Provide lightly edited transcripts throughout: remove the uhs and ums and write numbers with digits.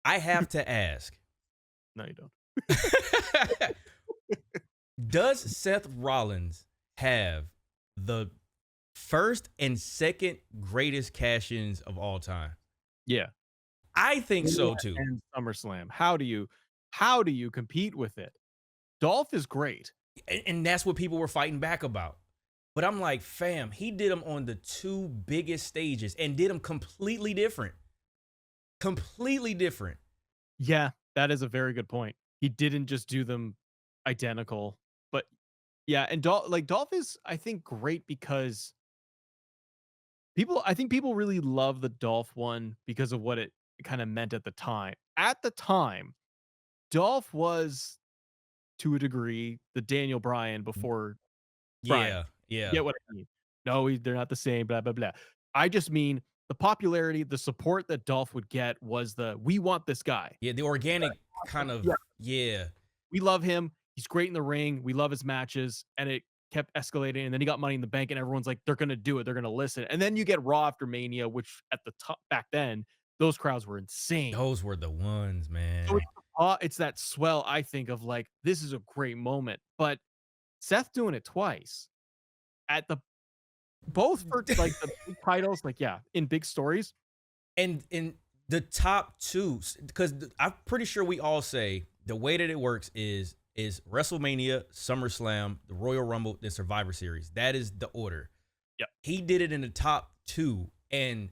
I have to ask. No, you don't. Does Seth Rollins have the first and second greatest cash-ins of all time? Yeah. I think Mania so too. and SummerSlam. How do you compete with it? Dolph is great. And that's what people were fighting back about. But I'm like, fam, he did them on the two biggest stages and did them completely different. Completely different. Yeah, that is a very good point. He didn't just do them identical, but yeah, and Dolph is, I think, great because I think people really love the Dolph one because of what it kind of meant at the time. At the time, Dolph was, to a degree, the Daniel Bryan before Bryan. Yeah, yeah. Get what I mean? No, they're not the same, blah, blah, blah. I just mean the popularity, the support that Dolph would get was we want this guy. Yeah, the organic kind of, Yeah, yeah. we love him. He's great in the ring. We love his matches. And it kept escalating. And then he got Money in the Bank, and everyone's like, they're going to do it. They're going to listen. And then you get Raw after Mania, which at the top back then, those crowds were insane. Those were the ones, So man. it's that swell, I think, of like, this is a great moment. But Seth doing it twice at the both for like the big titles, like, yeah, in big stories. And in the top two, because I'm pretty sure we all say the way that it works is WrestleMania, SummerSlam, the Royal Rumble, then Survivor Series. That is the order. Yeah. He did it in the top two, and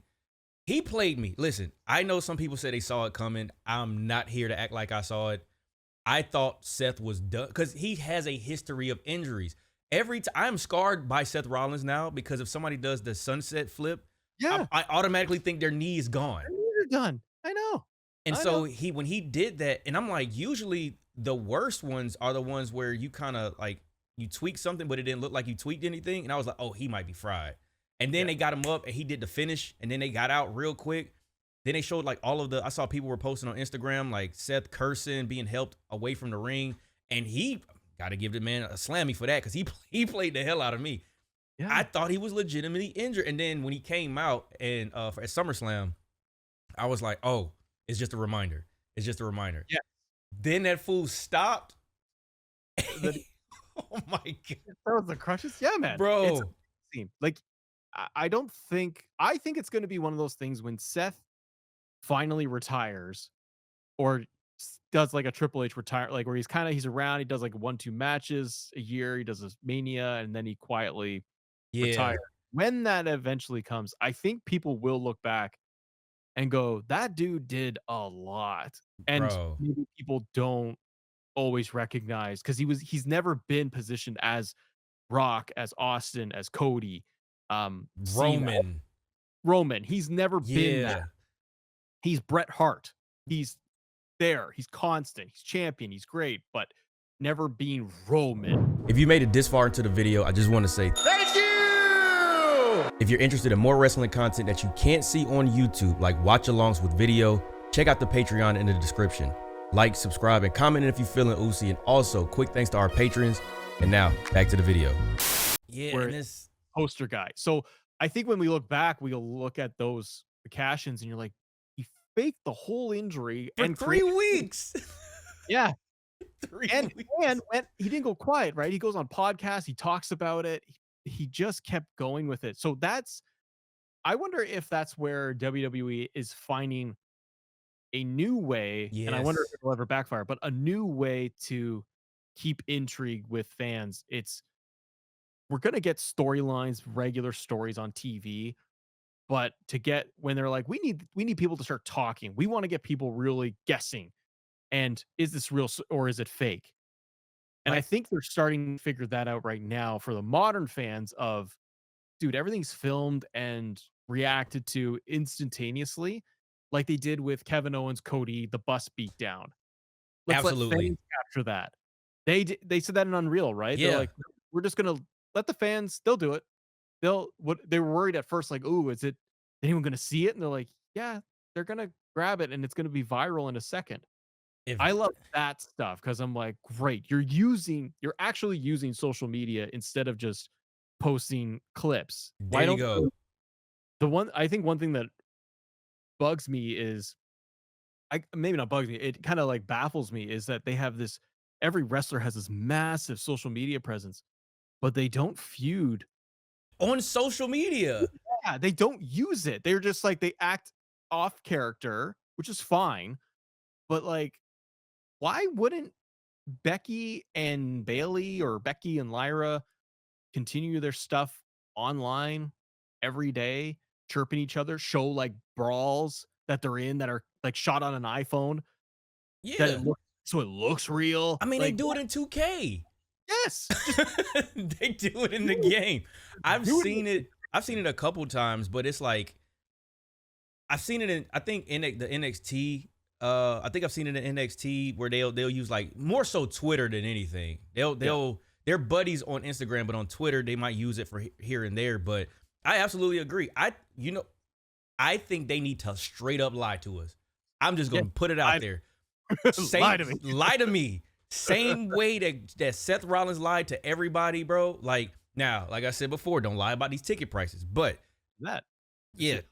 he played me. Listen, I know some people said they saw it coming. I'm not here to act like I saw it. I thought Seth was done because he has a history of injuries. Every time I'm scarred by Seth Rollins now because if somebody does the sunset flip, Yeah. I automatically think their knee is gone. You're done. I know. And I so know. when he did that, and I'm like, usually the worst ones are the ones where you kind of like you tweak something, but it didn't look like you tweaked anything. And I was like, oh, he might be fried. And then Yeah. they got him up and he did the finish, and then they got out real quick. Then they showed like all of the I saw people were posting on Instagram like Seth cursing, being helped away from the ring, and he got to give the man a slammy for that because he played the hell out of me. Yeah. I thought he was legitimately injured, and then when he came out and at SummerSlam, I was like, oh, it's just a reminder. It's just a reminder. Yeah. Then that fool stopped. The Oh my god, That was the crushes? Yeah, man. It's bro, amazing. Like, I think it's gonna be one of those things when Seth finally retires or does like a Triple H retire, like where he's around, he does like 1, 2 matches a year, he does his Mania, and then he quietly retires. yeah, When that eventually comes, I think people will look back and go, "That dude did a lot." And bro, maybe people don't always recognize because he's never been positioned as Rock, as Austin, as Cody, Cena, Roman, Roman. He's never been that. yeah. He's Bret Hart. He's there. He's constant. He's champion. He's great, but never being Roman. If you made it this far into the video, I just want to say thank you. If you're interested in more wrestling content that you can't see on YouTube, like watch-alongs with video, check out the Patreon in the description. Like, subscribe, and comment if you're feeling oozy. And also, quick thanks to our patrons. And now, back to the video. Yeah, Where and this poster guy. So I think when we look back, we'll look at those cash-ins and you're like, he faked the whole injury for and 3 weeks. yeah. 3 And weeks. when he didn't go quiet, right? He goes on podcasts, he talks about it. He just kept going with it. So I wonder if that's where WWE is finding a new way, and I wonder if Yes. it'll ever backfire, but a new way to keep intrigue with fans. We're gonna get storylines, regular stories on TV, but to get when they're like, we need people to start talking. We want to get people really guessing. And is this real or is it fake? And I Like, think they're starting to figure that out right now for the modern fans of, dude, everything's filmed and reacted to instantaneously, like they did with Kevin Owens, Cody, the bus beat down. Let's let absolutely. fans capture that. They said that in Unreal, right? They're Yeah. like, we're just gonna let the fans. They'll do it. They were worried at first, like, "Ooh, is anyone gonna see it?" And they're like, "Yeah, they're gonna grab it, and it's gonna be viral in a second." If I love that stuff because 'cause I'm like, "Great, you're actually using social media instead of just posting clips." there Why you don't go. one thing that bugs me is I maybe not bugs me, it kinda, like, baffles me is that they have this every wrestler has this massive social media presence, but they don't feud. On social media. Yeah, they don't use it. They're just like they act off character, which is fine, but, like, why wouldn't Becky and Bailey or Becky and Lyra continue their stuff online every day, chirping each other, show, like, brawls that they're in that are, like, shot on an iPhone that Yeah. it looks real? I mean, they Like, do it in 2K. yes, just They do it in the do it. game. I've Do seen it. it. I've seen it a couple times, but it's like I've seen it in I think in the NXT. I think I've seen it in NXT where they'll use like more so Twitter than anything. Yeah. They're buddies on Instagram, but on Twitter they might use it for here and there. But I absolutely agree. I think they need to straight up lie to us. I'm just Yeah. gonna put it out Lie there. lie to me. Lie to me. Same way that Seth Rollins lied to everybody, bro. Like now, like I said before, don't lie about these ticket prices. But That. yeah, Shit.